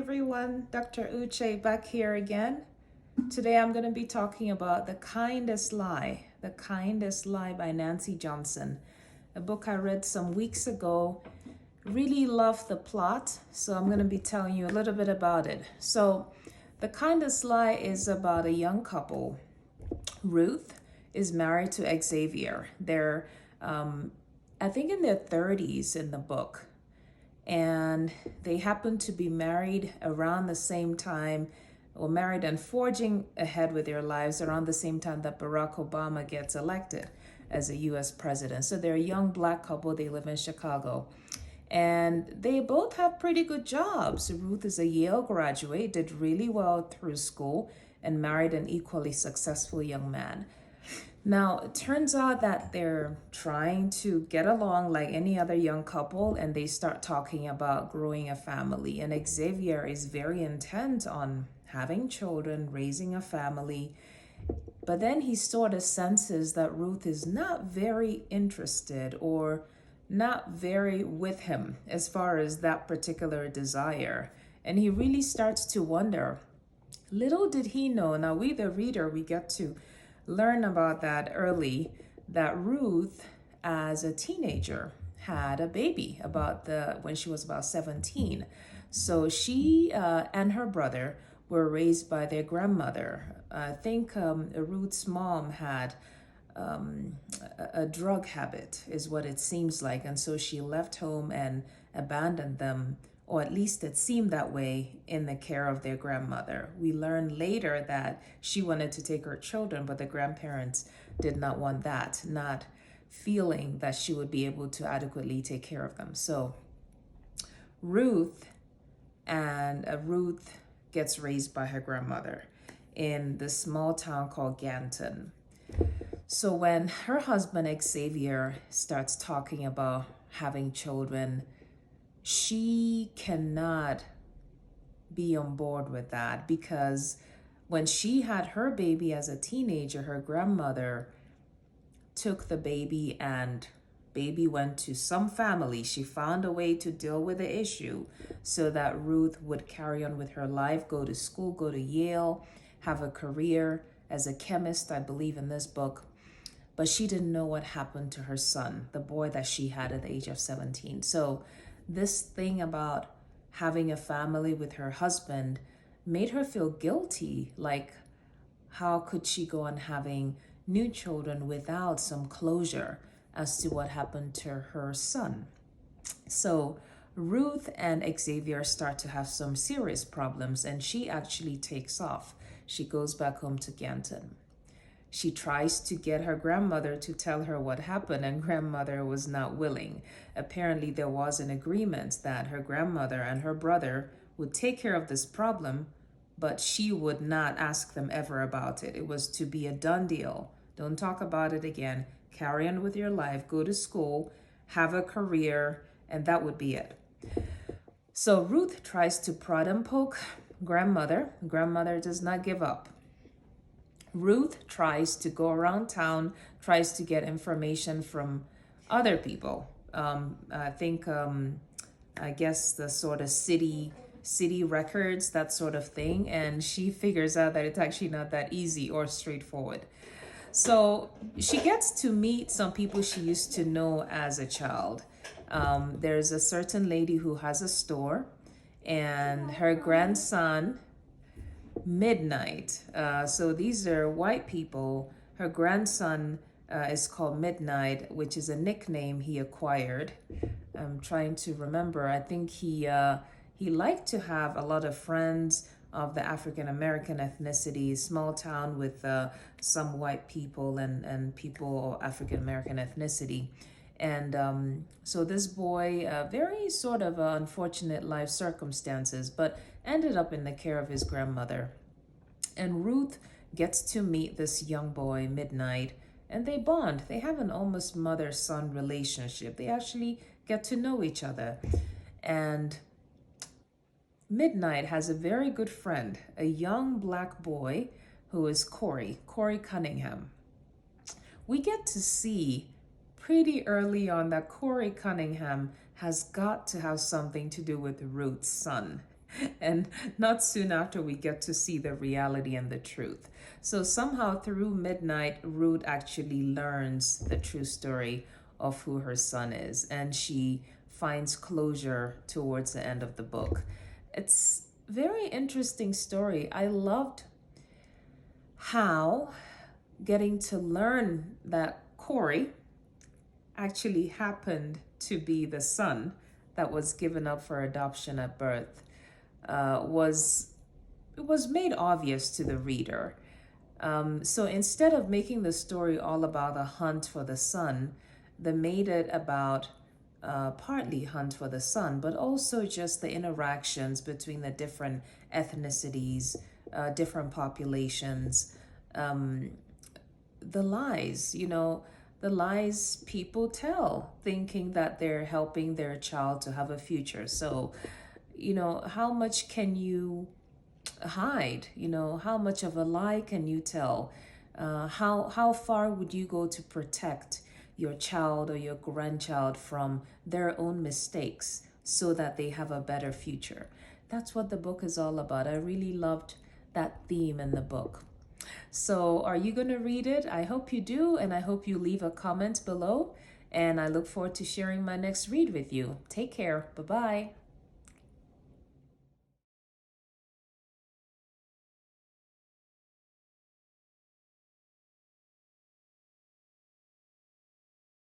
everyone. Dr. Uche back here again. Today I'm going to be talking about The Kindest Lie, The Kindest Lie by Nancy Johnson, a book I read some weeks ago. Really loved the plot, so I'm going to be telling you a little bit about it. So, The Kindest Lie is about a young couple. Ruth is married to Xavier. They're, I think, in their 30s in the book, and they happen to be married around the same time, or married and forging ahead with their lives around the same time that Barack Obama gets elected as a US president. So they're a young black couple. They live in Chicago. And they both have pretty good jobs. Ruth is a Yale graduate, did really well through school, and married an equally successful young man. Now, it turns out that they're trying to get along like any other young couple, and they start talking about growing a family. And Xavier is very intent on having children, raising a family. But then he sort of senses that Ruth is not very interested or not very with him as far as that particular desire. And he really starts to wonder. Little did he know, now we, the reader, we get to learn about that early, that Ruth, as a teenager, had a baby when she was about 17. So she and her brother were raised by their grandmother. I think Ruth's mom had a drug habit, is what it seems like, and so she left home and abandoned them, or at least it seemed that way, in the care of their grandmother. We learned later that she wanted to take her children, but the grandparents did not want that, not feeling that she would be able to adequately take care of them. So Ruth gets raised by her grandmother in the small town called Ganton. So when her husband Xavier starts talking about having children, she cannot be on board with that, because when she had her baby as a teenager, her grandmother took the baby and baby went to some family. She found a way to deal with the issue so that Ruth would carry on with her life, go to school, go to Yale, have a career as a chemist, I believe, in this book. But she didn't know what happened to her son, the boy that she had at the age of 17. So this thing about having a family with her husband made her feel guilty. Like, how could she go on having new children without some closure as to what happened to her son? So Ruth and Xavier start to have some serious problems, and she actually takes off. She goes back home to Ganton. She tries to get her grandmother to tell her what happened, and grandmother was not willing. Apparently, there was an agreement that her grandmother and her brother would take care of this problem, but she would not ask them ever about it. It was to be a done deal. Don't talk about it again. Carry on with your life, go to school, have a career, and that would be it. So Ruth tries to prod and poke grandmother. Grandmother does not give up. Ruth tries to go around town, tries to get information from other people. I guess the sort of city records, that sort of thing. And she figures out that it's actually not that easy or straightforward. So she gets to meet some people she used to know as a child. There's a certain lady who has a store, and her grandson, Midnight. So these are white people. Her grandson is called Midnight, which is a nickname he acquired. I'm trying to remember. I think he liked to have a lot of friends of the African American ethnicity, small town with some white people and people of African American ethnicity. And so this boy, very sort of unfortunate life circumstances, but ended up in the care of his grandmother. And Ruth gets to meet this young boy, Midnight, and they bond. They have an almost mother-son relationship. They actually get to know each other. And Midnight has a very good friend, a young black boy who is Corey Cunningham. We get to see pretty early on that Corey Cunningham has got to have something to do with Ruth's son. And not soon after, we get to see the reality and the truth. So somehow through midnight, Ruth actually learns the true story of who her son is, and she finds closure towards the end of the book. It's very interesting story. I loved how getting to learn that Corey actually happened to be the son that was given up for adoption at birth was made obvious to the reader. So instead of making the story all about the hunt for the son, they made it about partly hunt for the son, but also just the interactions between the different ethnicities, different populations, the lies, the lies people tell, thinking that they're helping their child to have a future. So, how much can you hide? How much of a lie can you tell? How far would you go to protect your child or your grandchild from their own mistakes so that they have a better future? That's what the book is all about. I really loved that theme in the book. So are you going to read it? I hope you do, and I hope you leave a comment below, and I look forward to sharing my next read with you. Take care. Bye-bye.